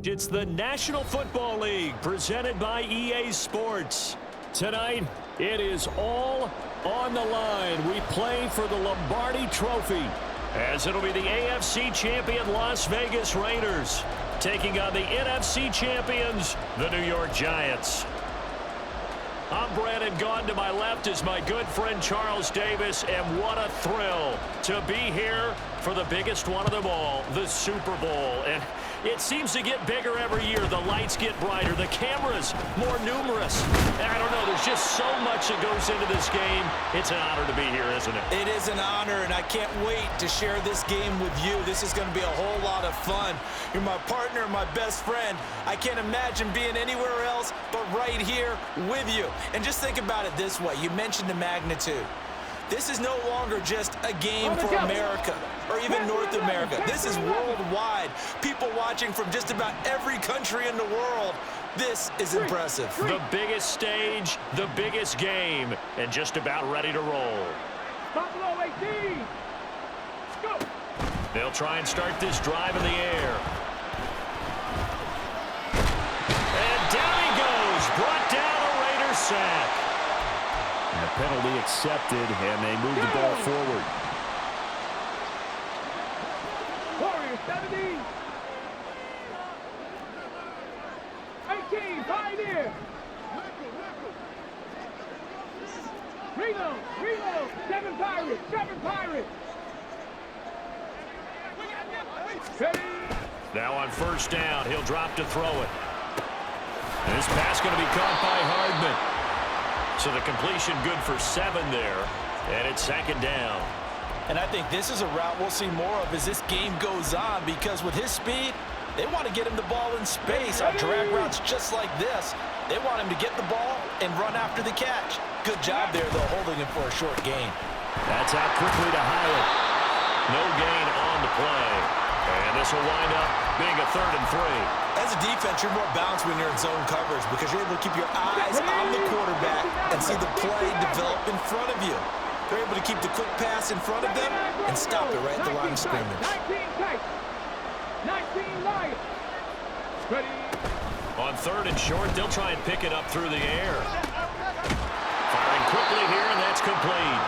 It's the National Football League presented by EA Sports. Tonight, it is all on the line. We play for the Lombardi Trophy, as it'll be the AFC champion Las Vegas Raiders taking on the NFC champions, the New York Giants. I'm Brandon Gaughan. To my left is my good friend Charles Davis, and what a thrill to be here for the biggest one of them all, the Super Bowl. And it seems to get bigger every year. The lights get brighter, the cameras more numerous. And I don't know, there's just so much that goes into this game. It's an honor to be here, isn't it? It is an honor, and I can't wait to share this game with you. This is going to be a whole lot of fun. You're my partner, my best friend. I can't imagine being anywhere else but right here with you. And just think about it this way. You mentioned the magnitude. This is no longer just a game for America or even North America. This is worldwide. People watching from just about every country in the world. This is impressive. The biggest stage, the biggest game, and just about ready to roll. Buffalo 18. Go. They'll try and start this drive in the air. And down he goes. Brought down a Raiders sack. And the penalty accepted, and they move the ball forward. Warriors 70. 18, Pioneer. Reload. 7 Pirates. Ready. Now on first down, he'll drop to throw it. And this pass going to be caught by Hardman. So the completion good for 7 there, and it's second down. And I think this is a route we'll see more of as this game goes on, because with his speed, they want to get him the ball in space on drag routes just like this. They want him to get the ball and run after the catch. Good job there, though, holding him for a short gain. That's out quickly to Hyatt. No gain on the play. And this will wind up being a 3rd and 3. As a defense, you're more balanced when you're in zone coverage because you're able to keep your eyes on the quarterback and see the play develop in front of you. They're able to keep the quick pass in front of them and stop it right at the line of scrimmage. 19 Lions. Ready. On 3rd and short, they'll try and pick it up through the air. Firing quickly here, and that's complete.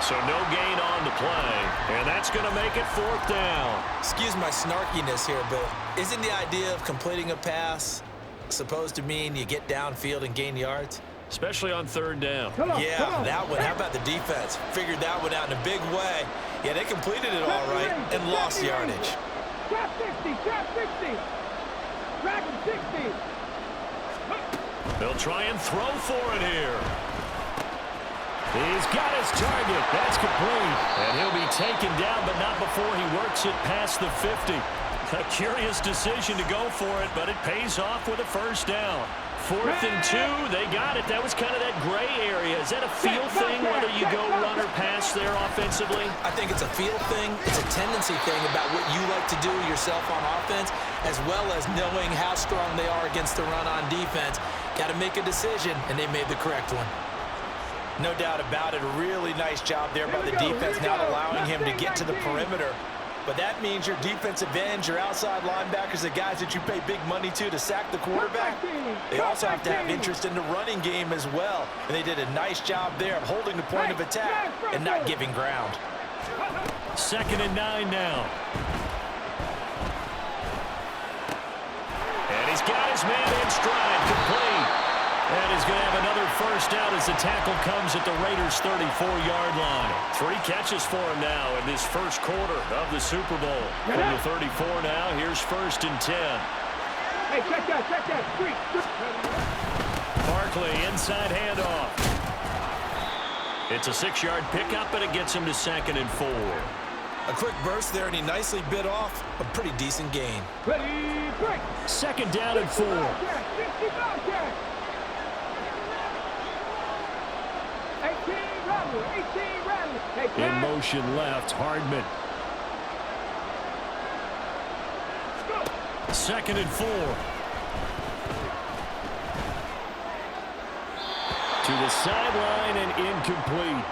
So no gain on the play, and that's going to make it 4th down. Excuse my snarkiness here, but isn't the idea of completing a pass supposed to mean you get downfield and gain yards? Especially on 3rd down. Yeah, that one. How about the defense? Figured that one out in a big way. Yeah, they completed it all right and lost yardage. Trap 60. Dragon 60. They'll try and throw for it here. He's got his target. That's complete. And he'll be taken down, but not before he works it past the 50. A curious decision to go for it, but it pays off with a 1st down. 4th and 2, they got it. That was kind of that gray area. Is that a feel thing, whether you go run or pass there offensively? I think it's a feel thing. It's a tendency thing about what you like to do yourself on offense, as well as knowing how strong they are against the run on defense. Got to make a decision, and they made the correct one. No doubt about it. A really nice job there by the defense, not allowing him to get to the perimeter. But that means your defensive ends, your outside linebackers, the guys that you pay big money to sack the quarterback, they also have to have interest in the running game as well. And they did a nice job there of holding the point of attack and not giving ground. 2nd and 9 now. And he's got his man in stride, complete. And he's going to have another 1st down as the tackle comes at the Raiders' 34-yard line. 3 catches for him now in this first quarter of the Super Bowl. From the 34 now, here's 1st and 10. Hey, check that. Street. Barkley, inside handoff. It's a 6-yard pickup, and it gets him to 2nd and 4. A quick burst there, and he nicely bit off a pretty decent gain. Ready, break. 2nd down and 4. 18 Rattler. In motion left, Hardman. 2nd and 4. To the sideline and incomplete.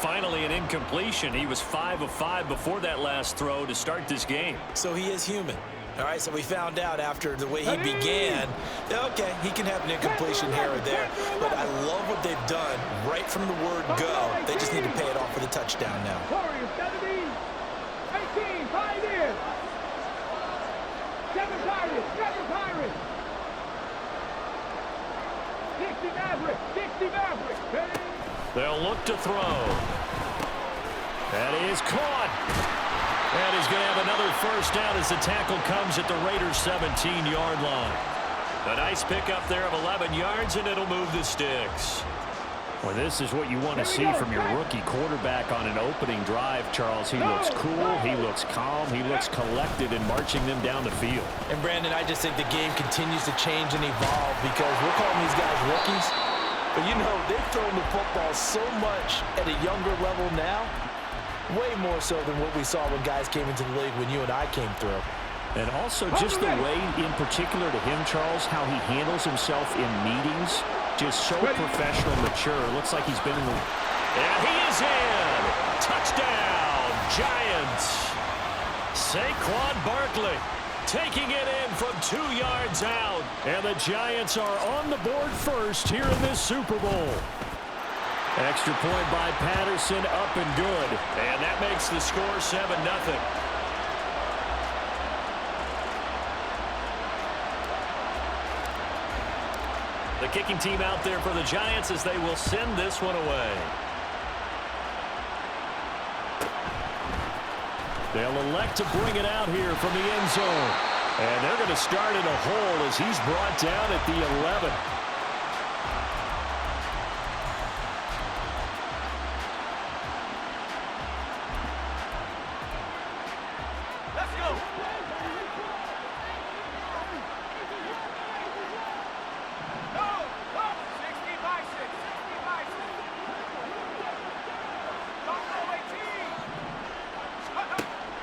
Finally an incompletion. He was 5 of 5 before that last throw to start this game. So he is human. All right, so we found out after the way he began, okay, he can have an incompletion here or there, but I love what they've done right from the word go. They just need to pay it off with a touchdown now. Warriors, 17, 18, Pioneers. 7 Pirates, 7 Pirates. 60 Mavericks, 60 Mavericks. They'll look to throw. That is caught. And he's going to have another first down as the tackle comes at the Raiders' 17-yard line. A nice pickup there of 11 yards, and it'll move the sticks. Well, this is what you want to see from your rookie quarterback on an opening drive, Charles. He looks cool, he looks calm, he looks collected in marching them down the field. And, Brandon, I just think the game continues to change and evolve because we're calling these guys rookies. But, you know, they've thrown the football so much at a younger level now, way more so than what we saw when guys came into the league when you and I came through. And also just the way, in particular to him, Charles, how he handles himself in meetings. Just so professional, mature. Looks like he's been in the... And he is in! Touchdown, Giants! Saquon Barkley taking it in from 2 yards out. And the Giants are on the board first here in this Super Bowl. Extra point by Patterson, up and good. And that makes the score 7-0. The kicking team out there for the Giants as they will send this one away. They'll elect to bring it out here from the end zone. And they're going to start in a hole as he's brought down at the 11.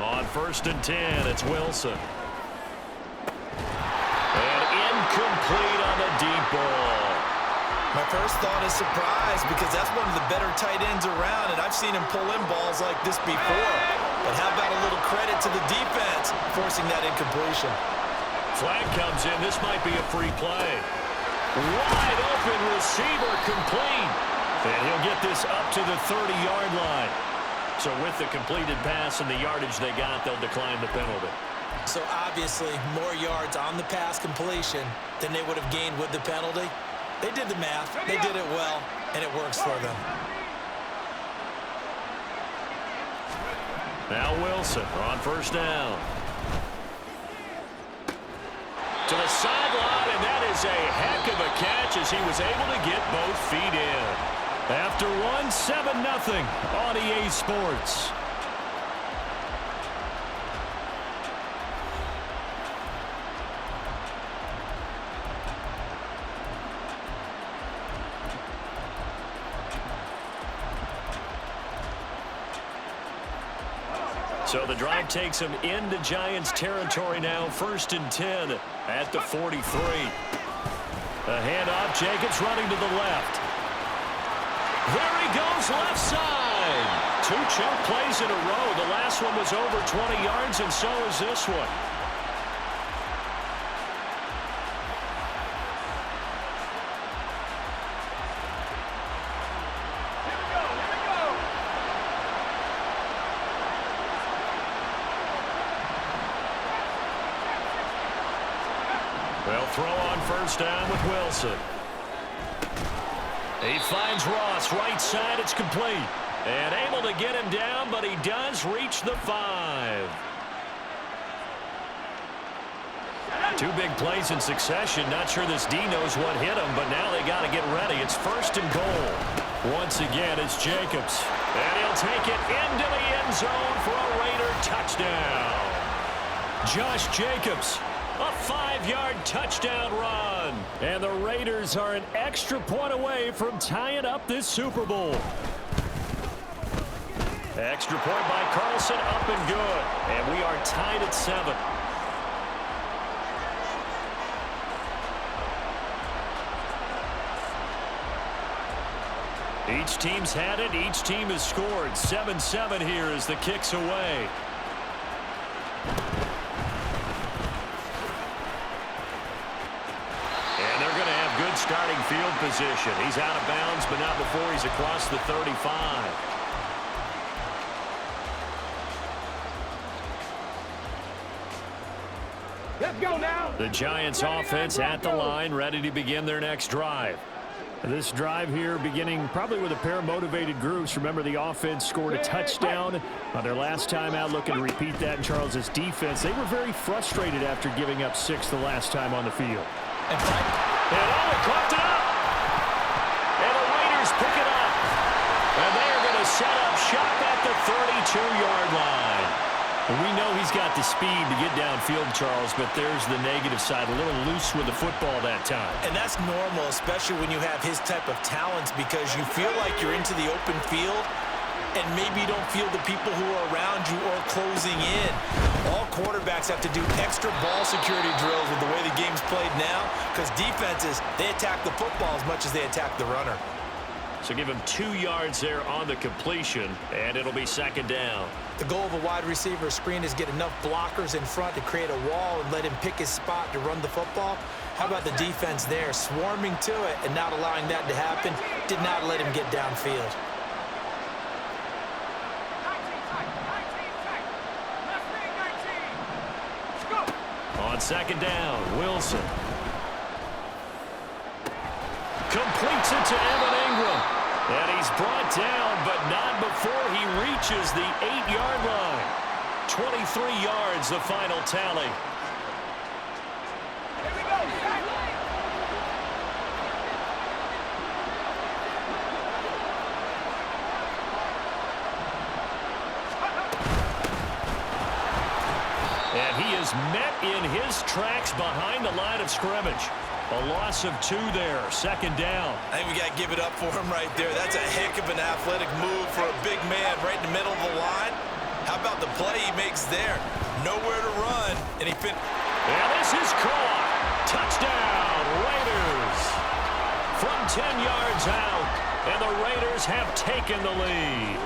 On 1st and 10, it's Wilson. And incomplete on the deep ball. My first thought is surprise because that's one of the better tight ends around, and I've seen him pull in balls like this before. But how about a little credit to the defense forcing that incompletion? Flag comes in. This might be a free play. Wide open receiver complete. And he'll get this up to the 30-yard line. So with the completed pass and the yardage they got, they'll decline the penalty. So obviously more yards on the pass completion than they would have gained with the penalty. They did the math. They did it well, and it works for them. Now Wilson on 1st down. To the sideline, and that is a heck of a catch as he was able to get both feet in. After one, 7-0 on EA Sports. So the drive takes him into Giants territory now. 1st and 10 at the 43. A handoff. Jacobs running to the left. There he goes, left side. 2 choke plays in a row. The last one was over 20 yards, and so is this one. They'll throw on 1st down with Wilson. He finds Ross, right side, it's complete. And able to get him down, but he does reach the 5. 2 big plays in succession. Not sure this D knows what hit him, but now they got to get ready. It's 1st and goal. Once again, it's Jacobs. And he'll take it into the end zone for a Raider touchdown. Josh Jacobs. A 5-yard touchdown run. And the Raiders are an extra point away from tying up this Super Bowl. Extra point by Carlson, up and good. And we are tied at 7. Each team's had it. Each team has scored. 7-7 here as the kick's away. starting field position. He's out of bounds, but not before he's across the 35. Let's go now. The Giants offense at the line, ready to begin their next drive. This drive here beginning probably with a pair of motivated groups. Remember, the offense scored a touchdown on their last time out, looking to repeat that in Charles's defense. They were very frustrated after giving up 6 the last time on the field. And Frank. And caught it up. And the Raiders pick it up. And they are going to set up shop at the 32-yard line. And we know he's got the speed to get downfield, Charles, but there's the negative side. A little loose with the football that time. And that's normal, especially when you have his type of talents, because you feel like you're into the open field and maybe you don't feel the people who are around you or closing in. All quarterbacks have to do extra ball security drills with the way the game's played now, because defenses, they attack the football as much as they attack the runner. So give him 2 yards there on the completion, and it'll be second down. The goal of a wide receiver screen is get enough blockers in front to create a wall and let him pick his spot to run the football. How about the defense there, swarming to it and not allowing that to happen? Did not let him get downfield. On second down, Wilson completes it to Evan Ingram. And he's brought down, but not before he reaches the 8-yard line. 23 yards, the final tally. Here we go. And he is met in his tracks behind the line of scrimmage. A loss of 2 there, second down. I think we got to give it up for him right there. That's a heck of an athletic move for a big man right in the middle of the line. How about the play he makes there? Nowhere to run, and he And this is caught. Touchdown, Raiders. From 10 yards out, and the Raiders have taken the lead.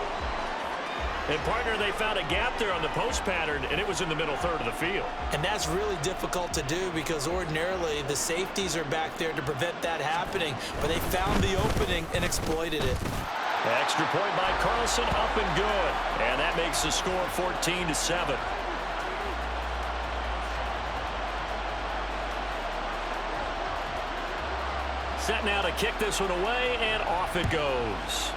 And, partner, they found a gap there on the post pattern, and it was in the middle third of the field. And that's really difficult to do because ordinarily the safeties are back there to prevent that happening. But they found the opening and exploited it. Extra point by Carlson, up and good. And that makes the score 14-7. Set now to kick this one away, and off it goes.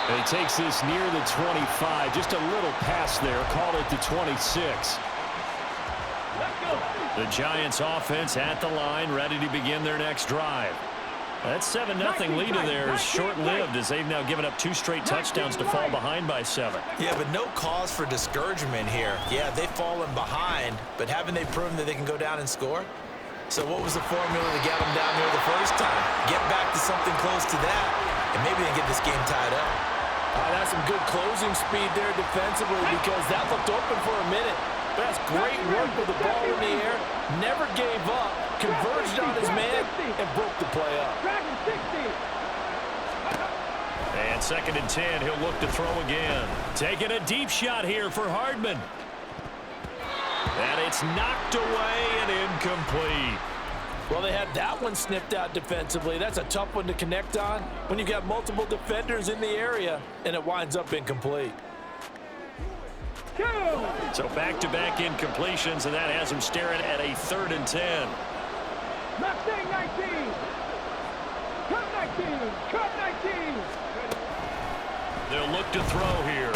And he takes this near the 25. Just a little pass there. Call it the 26. The Giants offense at the line, ready to begin their next drive. That 7-0 lead of theirs short-lived as they've now given up 2 straight touchdowns to fall behind by 7. Yeah, but no cause for discouragement here. Yeah, they've fallen behind, but haven't they proven that they can go down and score? So what was the formula to get them down there the first time? Get back to something close to that, and maybe they get this game tied up. That's some good closing speed there defensively because that looked open for a minute. That's great work with the ball in the air. Never gave up, converged on his man, and broke the play up. And second and 10, he'll look to throw again. Taking a deep shot here for Hardman. And it's knocked away and incomplete. Well, they had that one sniffed out defensively. That's a tough one to connect on when you've got multiple defenders in the area, and it winds up incomplete. So back-to-back incompletions, and that has him staring at a 3rd and 10. Mustang 19. Cut 19. Cut 19. They'll look to throw here.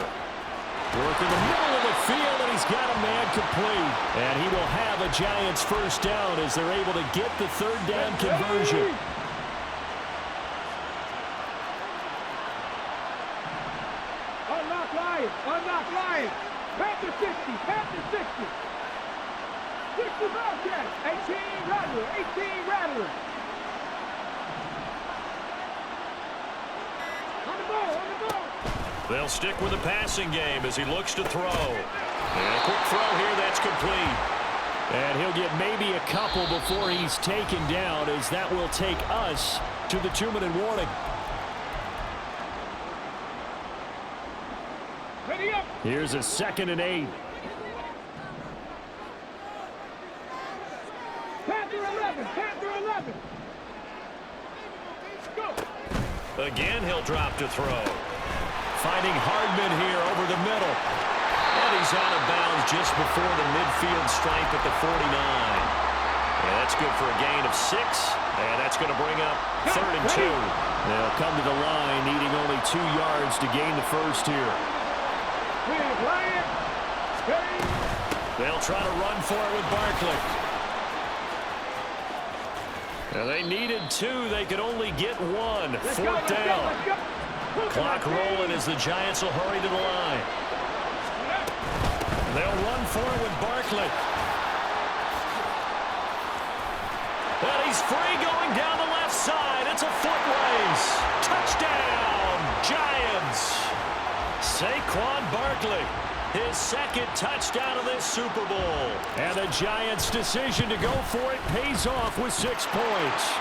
Work in the middle of the field, and he's got a man complete. And he will have a Giants first down as they're able to get the 3rd down conversion. Unlock line. Unlock line. Panther 60. Panther 60. 60 Bobcats. 18 Rattler. 18 Rattler. On the ball. On the ball. They'll stick with the passing game as he looks to throw. And a quick throw here, that's complete. And he'll get maybe a couple before he's taken down, as that will take us to the 2-minute warning. Ready up. Here's a 2nd and 8. 11. Panther 11. Go. Again, he'll drop to throw. Finding Hardman here over the middle. And he's out of bounds just before the midfield stripe at the 49. Yeah, that's good for a gain of 6. And that's going to bring up 3rd and 2. They'll come to the line needing only 2 yards to gain the first here. They'll try to run for it with Barkley. Now they needed 2. They could only get 1. 4th down. Clock rolling as the Giants will hurry to the line. They'll run for it with Barkley. And he's free going down the left side. It's a foot race. Touchdown, Giants. Saquon Barkley, his 2nd touchdown of this Super Bowl. And the Giants' decision to go for it pays off with 6 points.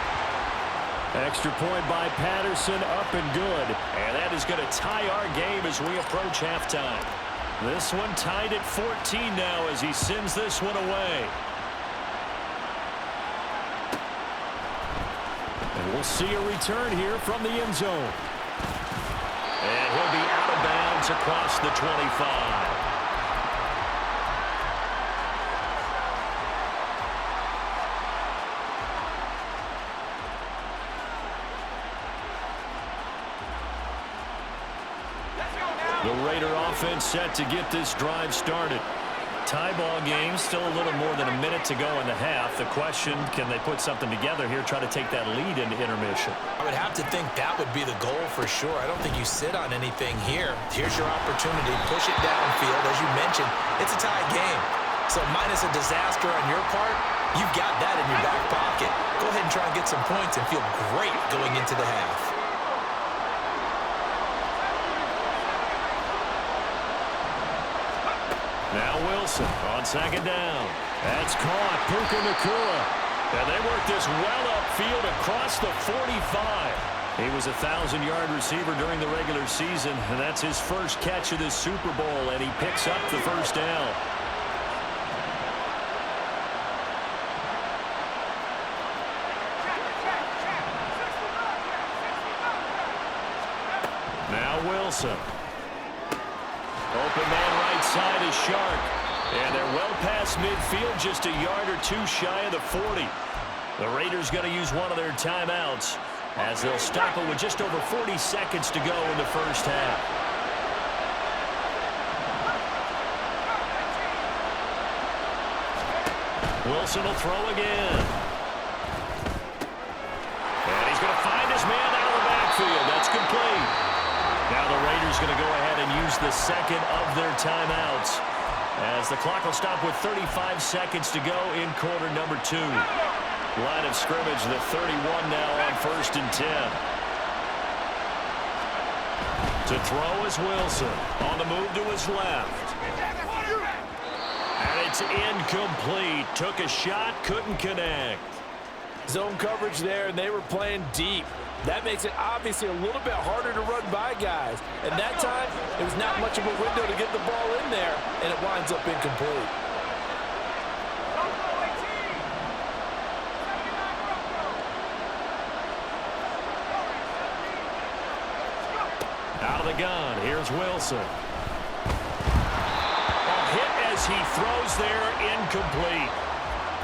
Extra point by Patterson, up and good. And that is going to tie our game as we approach halftime. This one tied at 14 now as he sends this one away. And we'll see a return here from the end zone. And he'll be out of bounds across the 25. The Raider offense set to get this drive started. Tie ball game, still a little more than a minute to go in the half. The question, can they put something together here, try to take that lead into intermission? I would have to think that would be the goal for sure. I don't think you sit on anything here. Here's your opportunity. Push it downfield. As you mentioned, it's a tie game. So minus a disaster on your part, you've got that in your back pocket. Go ahead and try and get some points and feel great going into the half. Now Wilson on 2nd down. That's caught. Puka Nacua. And they work this well upfield across the 45. He was a 1,000-yard receiver during the regular season, and that's his first catch of this Super Bowl, and he picks up the 1st down. Now Wilson. Open man right side is Shark. And they're well past midfield, just a yard or 2 shy of the 40. The Raiders going to use one of their timeouts as they'll stop it with just over 40 seconds to go in the first half. Wilson will throw again. And he's going to find his man out of the backfield. That's complete. Now the Raiders going to go ahead and use the 2nd of their timeouts as the clock will stop with 35 seconds to go in quarter number 2. Line of scrimmage, the 31 now on 1st and 10. To throw is Wilson. On the move to his left. And it's incomplete. Took a shot, couldn't connect. Zone coverage there, and they were playing deep. That makes it obviously a little bit harder to run by guys. And that time, it was not much of a window to get the ball in there, and it winds up incomplete. Out of the gun, here's Wilson. A hit as he throws there, incomplete.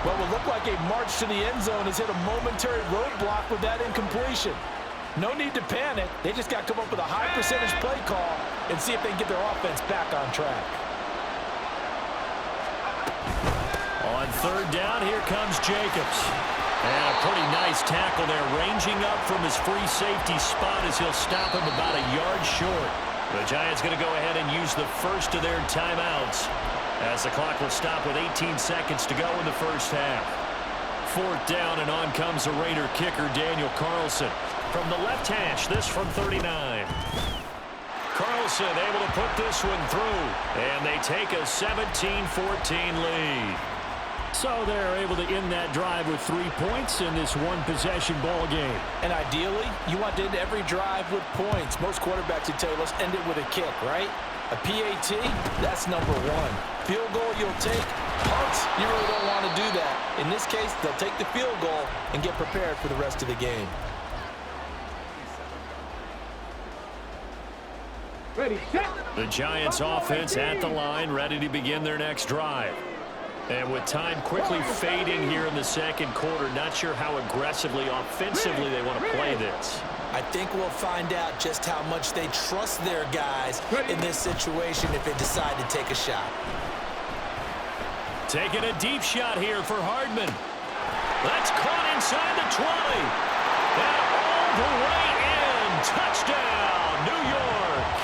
What would look like a march to the end zone has hit a momentary roadblock with that incompletion. No need to panic. They just got to come up with a high percentage play call and see if they can get their offense back on track. On 3rd down, here comes Jacobs. And a pretty nice tackle there, ranging up from his free safety spot as he'll stop him about a yard short. The Giants going to go ahead and use the first of their timeouts as the clock will stop with 18 seconds to go in the first half. 4th down, and on comes the Raider kicker, Daniel Carlson. From the left hash, this from 39. Carlson able to put this one through, and they take a 17-14 lead. So they're able to end that drive with 3 points in this one-possession ball game. And ideally, you want to end every drive with points. Most quarterbacks would tell you, let's end it with a kick, right? A PAT, that's number one. Field goal you'll take. Punts, you really don't want to do that. In this case, they'll take the field goal and get prepared for the rest of the game. Ready, set. The Giants offense at the line, ready to begin their next drive. And with time quickly fading here in the second quarter, not sure how aggressively, offensively they want to play this. I think we'll find out just how much they trust their guys in this situation if they decide to take a shot. Taking a deep shot here for Hardman. That's caught inside the 20. And all the way in. Touchdown, New York.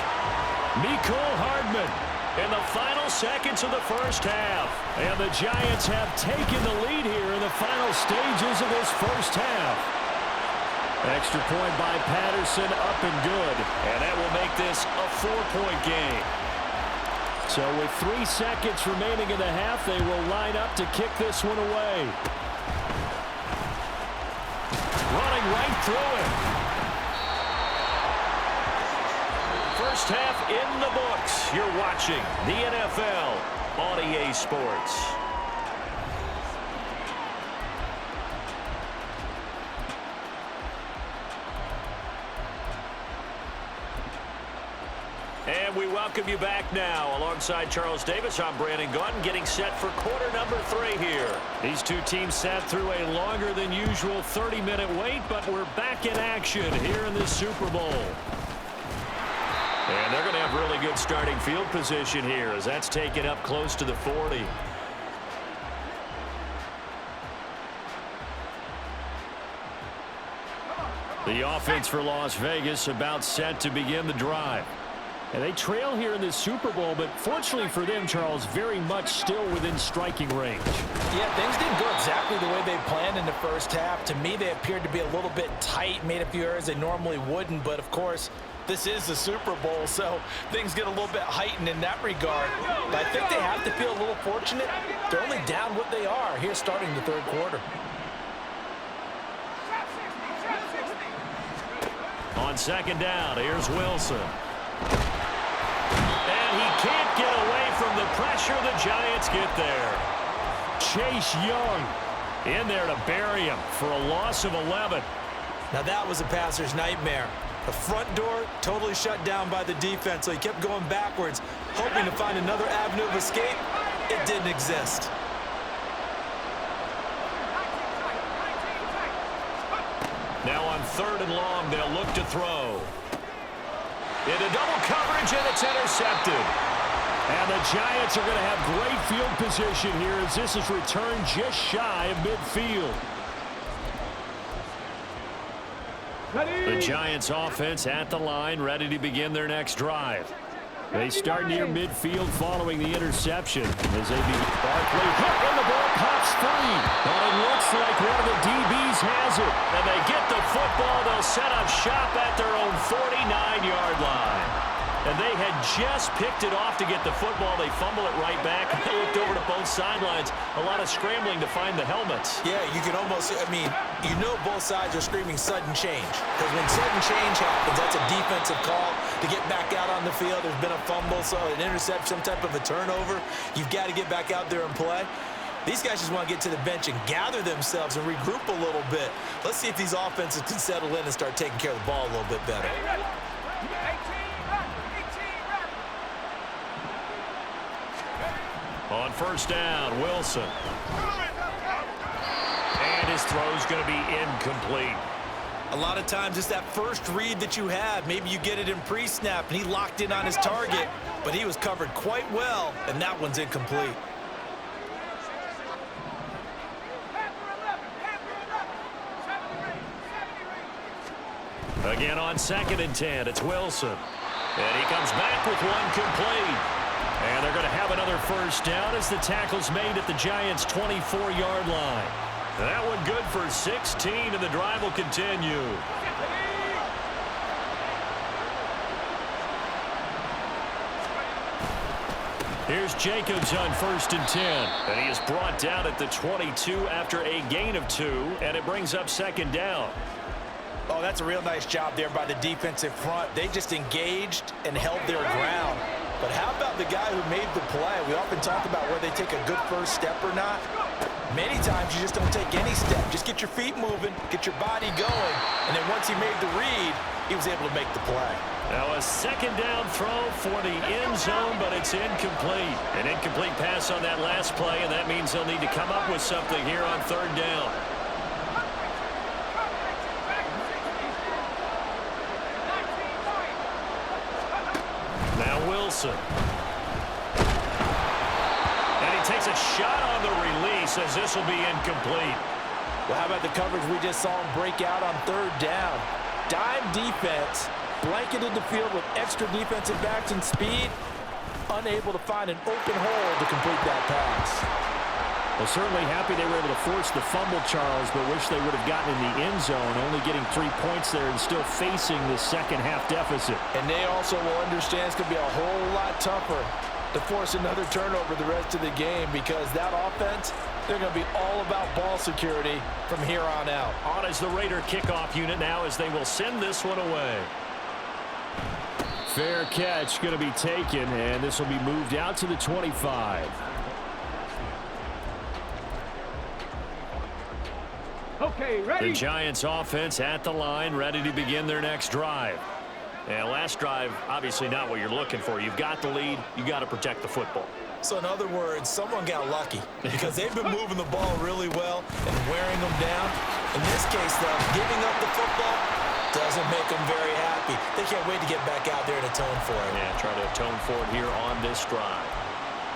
Mecole Hardman in the final seconds of the first half. And the Giants have taken the lead here in the final stages of this first half. Extra point by Patterson, up and good. And that will make this a 4-point game. So with 3 seconds remaining in the half, they will line up to kick this one away. Running right through it. First half in the books. You're watching the NFL on EA Sports. And we welcome you back now. Alongside Charles Davis, I'm Brandon Gunn, getting set for quarter number 3 here. These two teams sat through a longer than usual 30-minute wait, but we're back in action here in this Super Bowl. And they're going to have really good starting field position here as that's taken up close to the 40. The offense for Las Vegas about set to begin the drive. And they trail here in this Super Bowl, but fortunately for them, Charles, very much still within striking range. Yeah, things didn't go exactly the way they planned in the first half. To me, they appeared to be a little bit tight, made a few errors they normally wouldn't. But, of course, this is the Super Bowl, so things get a little bit heightened in that regard. But I think they have to feel a little fortunate. They're only down what they are here starting the third quarter. On second down, here's Wilson. And he can't get away from the pressure. The Giants get there. Chase Young in there to bury him for a loss of 11. Now that was a passer's nightmare. The front door totally shut down by the defense, so he kept going backwards, hoping to find another avenue of escape. It didn't exist. Now on third and long, they'll look to throw. Into double coverage, and it's intercepted. And the Giants are going to have great field position here as this is returned just shy of midfield. The Giants offense at the line, ready to begin their next drive. They start near midfield following the interception. As they beat Barkley, hit and the ball pops free. But it looks like one of the DBs has it. And they get the football. They'll set up shop at their own 49-yard line. And they had just picked it off to get the football. They fumble it right back. They looked over to both sidelines. A lot of scrambling to find the helmets. Yeah, you can almost, you know both sides are screaming sudden change. Because when sudden change happens, that's a defensive call to get back out on the field. There's been a fumble, so an interception, some type of a turnover. You've got to get back out there and play. These guys just want to get to the bench and gather themselves and regroup a little bit. Let's see if these offenses can settle in and start taking care of the ball a little bit better. On first down, Wilson. And his throw's going to be incomplete. A lot of times it's that first read that you have. Maybe you get it in pre-snap, and he locked in on his target, but he was covered quite well, and that one's incomplete. Again on second and 10, it's Wilson. And he comes back with one complete. And they're going to have another first down as the tackle's made at the Giants' 24-yard line. That one good for 16, and the drive will continue. Here's Jacobs on first and 10. And he is brought down at the 22 after a gain of 2, and it brings up second down. Oh, that's a real nice job there by the defensive front. They just engaged and held their ground. But the guy who made the play. We often talk about whether they take a good first step or not. Many times you just don't take any step. Just get your feet moving, get your body going, and then once he made the read, he was able to make the play. Now a second down throw for the end zone, but it's incomplete. An incomplete pass on that last play, and that means they'll need to come up with something here on third down. Now Wilson. And he takes a shot on the release as this will be incomplete. Well, how about the coverage we just saw him break out on third down? Dime defense, blanketed the field with extra defensive backs and speed, unable to find an open hole to complete that pass. Well, certainly happy they were able to force the fumble, Charles, but wish they would have gotten in the end zone, only getting 3 points there and still facing the second half deficit. And they also will understand it's going to be a whole lot tougher to force another turnover the rest of the game, because that offense, they're going to be all about ball security from here on out. On is the Raider kickoff unit now as they will send this one away. Fair catch going to be taken, and this will be moved out to the 25. Okay, ready? The Giants offense at the line, ready to begin their next drive. And last drive, obviously not what you're looking for. You've got the lead. You got to protect the football. So in other words, someone got lucky because they've been moving the ball really well and wearing them down. In this case, though, giving up the football doesn't make them very happy. They can't wait to get back out there and atone for it. Yeah, try to atone for it here on this drive.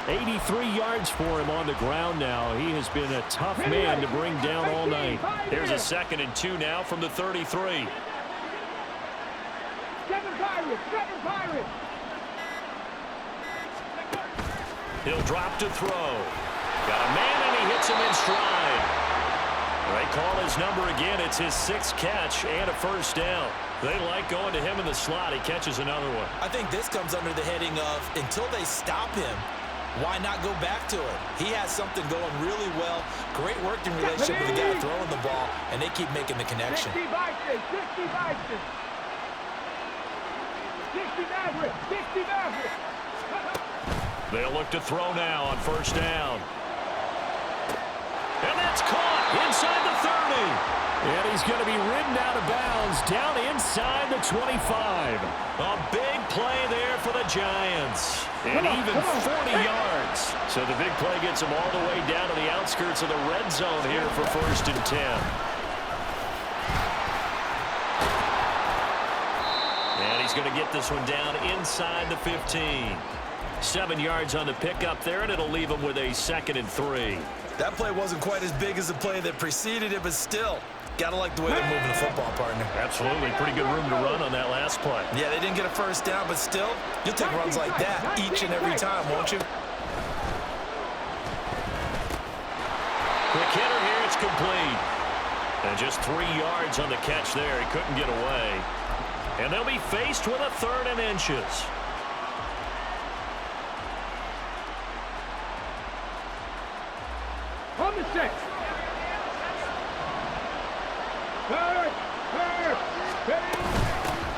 83 yards for him on the ground now. He has been a tough man to bring down all night. Here's a 2nd and 2 now from the 33. Seven Pirates. He'll drop to throw. Got a man, and he hits him in stride. They call his number again. It's his 6th catch and a first down. They like going to him in the slot. He catches another one. I think this comes under the heading of until they stop him, why not go back to it? He has something going really well. Great working relationship with the guy throwing the ball, and they keep making the connection. 60 Maverick. They'll look to throw now on first down. And that's caught inside the 30. And he's going to be ridden out of bounds down inside the 25. A big play there for the Giants. And even 40 yards. So the big play gets him all the way down to the outskirts of the red zone here for 1st and 10. And he's going to get this one down inside the 15. 7 yards on the pickup there, and it'll leave him with a 2nd and 3. That play wasn't quite as big as the play that preceded it, but still, gotta like the way they're moving the football, partner. Absolutely. Pretty good room to run on that last play. Yeah, they didn't get a first down, but still, you'll take runs like that each and every time, won't you? Quick hitter here, it's complete. And just 3 yards on the catch there. He couldn't get away. And they'll be faced with a 3rd and inches. On the set.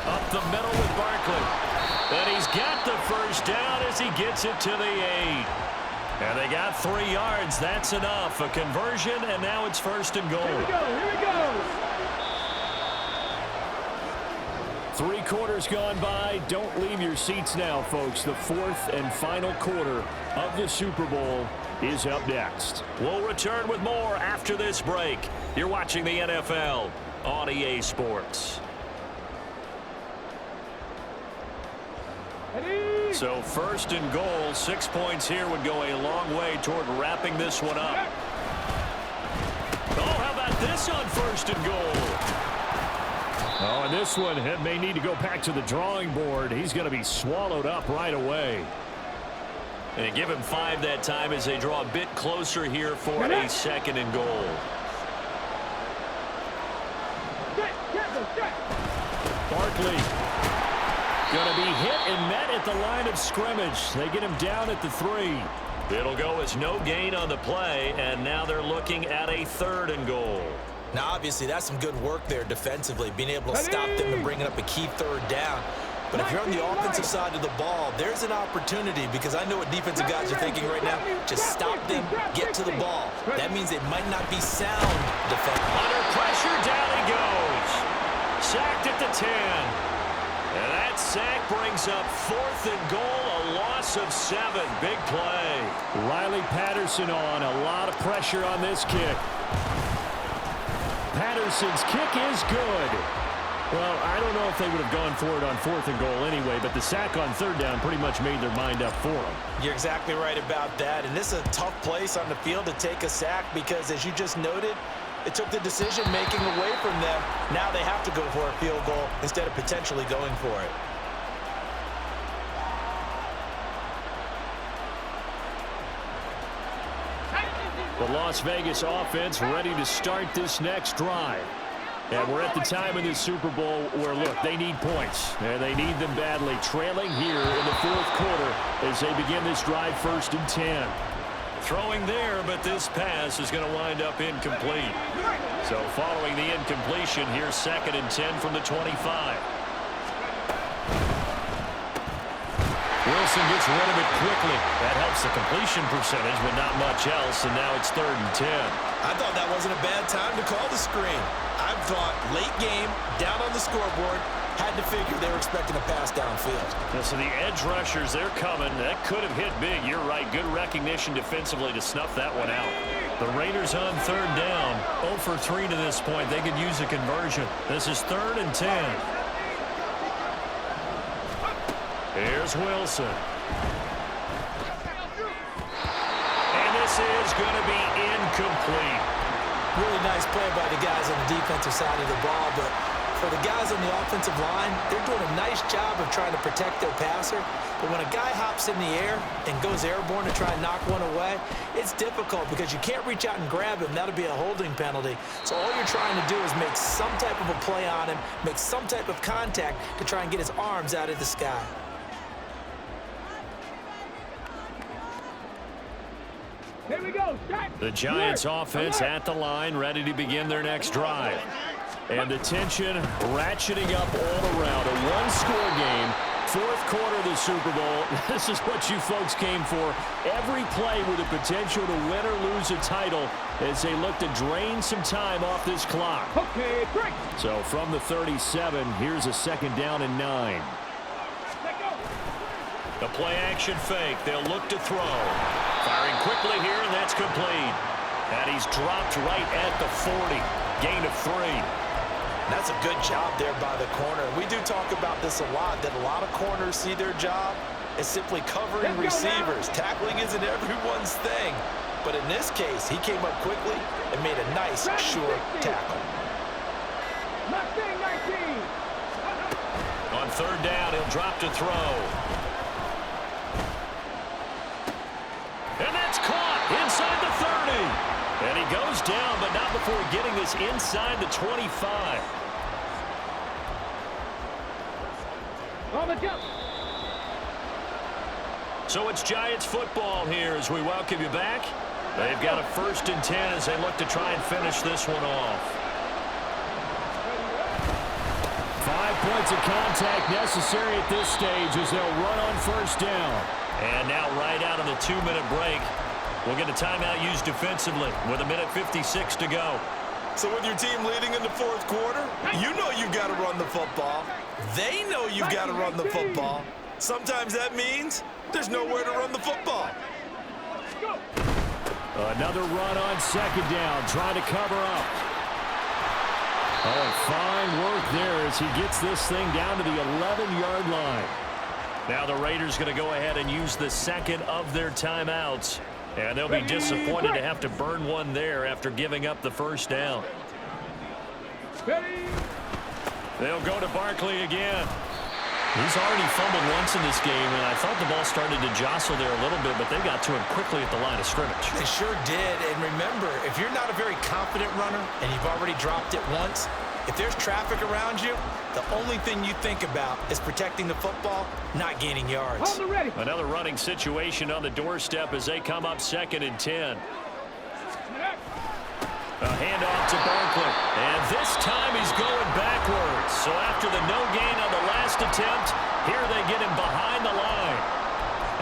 Up the middle with Barkley. And he's got the first down as he gets it to the 8. And they got 3 yards. That's enough. A conversion, and now it's 1st and goal. Here we go. 3 quarters gone by. Don't leave your seats now, folks. The 4th and final quarter of the Super Bowl is up next. We'll return with more after this break. You're watching the NFL on EA Sports. So 1st and goal, 6 points here would go a long way toward wrapping this one up. Oh, how about this on 1st and goal? Oh, and this one may need to go back to the drawing board. He's going to be swallowed up right away. And give him 5 that time as they draw a bit closer here for a 2nd and goal. Barkley going to be hit and met at the line of scrimmage. They get him down at the 3. It'll go as no gain on the play, and now they're looking at a 3rd and goal. Now, obviously, that's some good work there defensively, being able to stop them and bringing up a key 3rd down. But if you're on the offensive side of the ball, there's an opportunity, because I know what defensive guys are thinking right now. Just stop them, get to the ball. That means it might not be sound defense. Under pressure, down he goes. Sacked at the 10. And that sack brings up 4th and goal, a loss of 7. Big play. Riley Patterson on. A lot of pressure on this kick. Patterson's kick is good. Well, I don't know if they would have gone for it on 4th and goal anyway, but the sack on 3rd down pretty much made their mind up for them. You're exactly right about that. And this is a tough place on the field to take a sack because, as you just noted, it took the decision-making away from them. Now they have to go for a field goal instead of potentially going for it. The Las Vegas offense ready to start this next drive. And we're at the time in this Super Bowl where, look, they need points. And they need them badly. Trailing here in the 4th quarter as they begin this drive, 1st and 10. Throwing there, but this pass is going to wind up incomplete. So following the incompletion, here's 2nd and 10 from the 25. Wilson gets rid of it quickly. That helps the completion percentage, but not much else. And now it's 3rd and 10. I thought that wasn't a bad time to call the screen. I thought late game, down on the scoreboard, had to figure they were expecting a pass downfield. So the edge rushers, they're coming. That could have hit big. You're right. Good recognition defensively to snuff that one out. The Raiders on 3rd down. 0 for 3 to this point. They could use a conversion. This is 3rd and 10. Here's Wilson. And this is going to be incomplete. Really nice play by the guys on the defensive side of the ball, but for the guys on the offensive line, they're doing a nice job of trying to protect their passer. But when a guy hops in the air and goes airborne to try and knock one away, it's difficult because you can't reach out and grab him. That'll be a holding penalty. So all you're trying to do is make some type of a play on him, make some type of contact to try and get his arms out of the sky. Here we go. The Giants offense at the line, ready to begin their next drive. And the tension ratcheting up all around. A one-score game, 4th quarter of the Super Bowl. This is what you folks came for. Every play with the potential to win or lose a title as they look to drain some time off this clock. Okay, break. So from the 37, here's a 2nd down and 9. The play-action fake. They'll look to throw. Firing quickly here, and that's complete. And he's dropped right at the 40. Gain of 3. That's a good job there by the corner. We do talk about this a lot, that a lot of corners see their job as simply covering receivers. Tackling isn't everyone's thing. But in this case, he came up quickly and made a nice, sure tackle. On 3rd down, he'll drop to throw. And that's caught inside the 30. And he goes down, but not before getting this inside the 25. On the jump. So it's Giants football here as we welcome you back. They've got a 1st and 10 as they look to try and finish this one off. 5 points of contact necessary at this stage as they'll run on 1st down. And now right out of the 2-minute break, we'll get a timeout used defensively with 1:56 to go. So with your team leading in the 4th quarter, you know you've got to run the football. They know you've got to run the football. Sometimes that means there's nowhere to run the football. Another run on 2nd down, trying to cover up. Oh, fine work there as he gets this thing down to the 11-yard line. Now the Raiders going to go ahead and use the 2nd of their timeouts. And they'll be disappointed to have to burn one there after giving up the 1st down. They'll go to Barkley again. He's already fumbled once in this game, and I thought the ball started to jostle there a little bit, but they got to him quickly at the line of scrimmage. They sure did. And remember, if you're not a very confident runner and you've already dropped it once, if there's traffic around you, the only thing you think about is protecting the football, not gaining yards. Another running situation on the doorstep as they come up 2nd and 10. A handoff to Barkley. And this time he's going backwards. So after the no gain on the last attempt, Here they get him behind the line.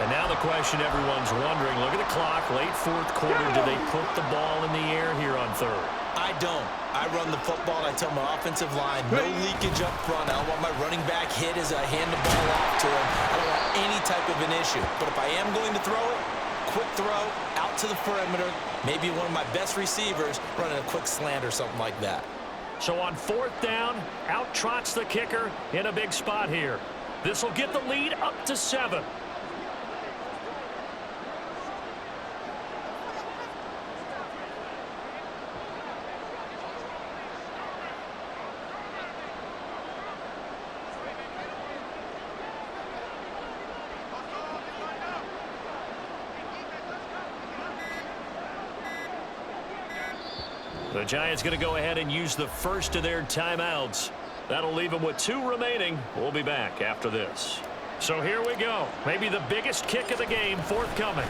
And now the question everyone's wondering, look at the clock, late fourth quarter. Do they put the ball in the air here on third? I don't. I run the football, and I tell my offensive line, no leakage up front. I don't want my running back hit as I hand the ball off to him. I don't want any type of an issue. But if I am going to throw it, quick throw, out to the perimeter, maybe one of my best receivers running a quick slant or something like that. So on fourth down, out trots the kicker in a big spot here. This will get the lead up to 7. The Giants going to go ahead and use the first of their timeouts. That'll leave them with 2 remaining. We'll be back after this. So here we go. Maybe the biggest kick of the game forthcoming.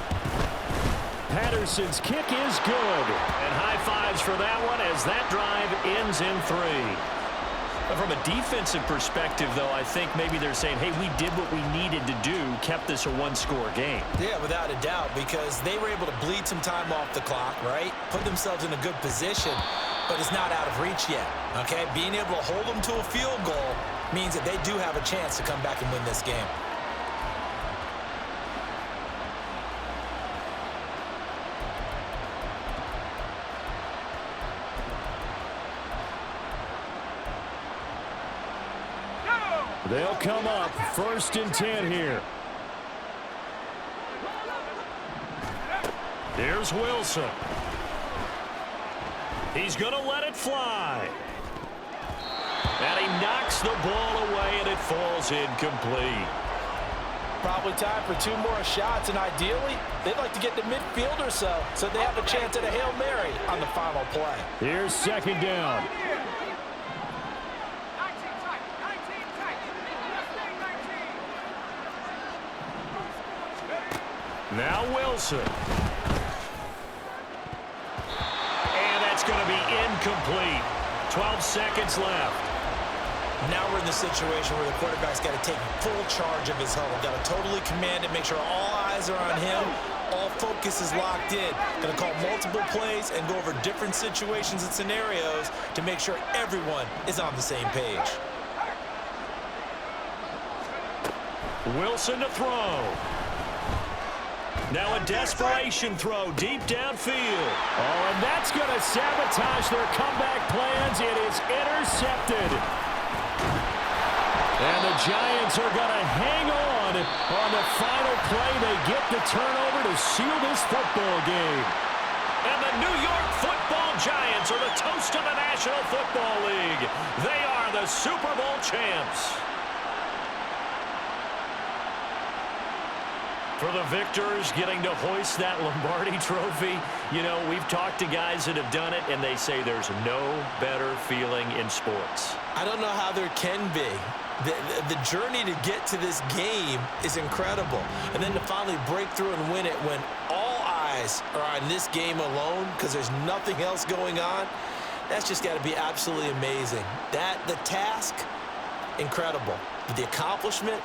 Patterson's kick is good. And high fives for that one as that drive ends in 3. But from a defensive perspective, though, I think maybe they're saying, hey, we did what we needed to do, kept this a 1-score game. Yeah, without a doubt, because they were able to bleed some time off the clock, right? Put themselves in a good position, but it's not out of reach yet, okay? Being able to hold them to a field goal means that they do have a chance to come back and win this game. They'll come up 1st and 10 here. Here's Wilson. He's going to let it fly. And he knocks the ball away, and it falls incomplete. Probably time for 2 more shots, and ideally, they'd like to get to midfield or so they have a chance at a Hail Mary on the final play. Here's 2nd down. Now Wilson. And that's going to be incomplete. 12 seconds left. Now we're in the situation where the quarterback's got to take full charge of his huddle. Got to totally command it, make sure all eyes are on him. All focus is locked in. Going to call multiple plays and go over different situations and scenarios to make sure everyone is on the same page. Wilson to throw. Now a desperation throw deep downfield. Oh, and that's going to sabotage their comeback plans. It is intercepted. And the Giants are going to hang on the final play. They get the turnover to seal this football game. And the New York Football Giants are the toast of the National Football League. They are the Super Bowl champs. For the victors getting to hoist that Lombardi trophy, you know, we've talked to guys that have done it, and they say there's no better feeling in sports. I don't know how there can be. The journey to get to this game is incredible. And then to finally break through and win it when all eyes are on this game alone because there's nothing else going on, that's just got to be absolutely amazing. The task, incredible. But the accomplishment,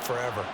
forever.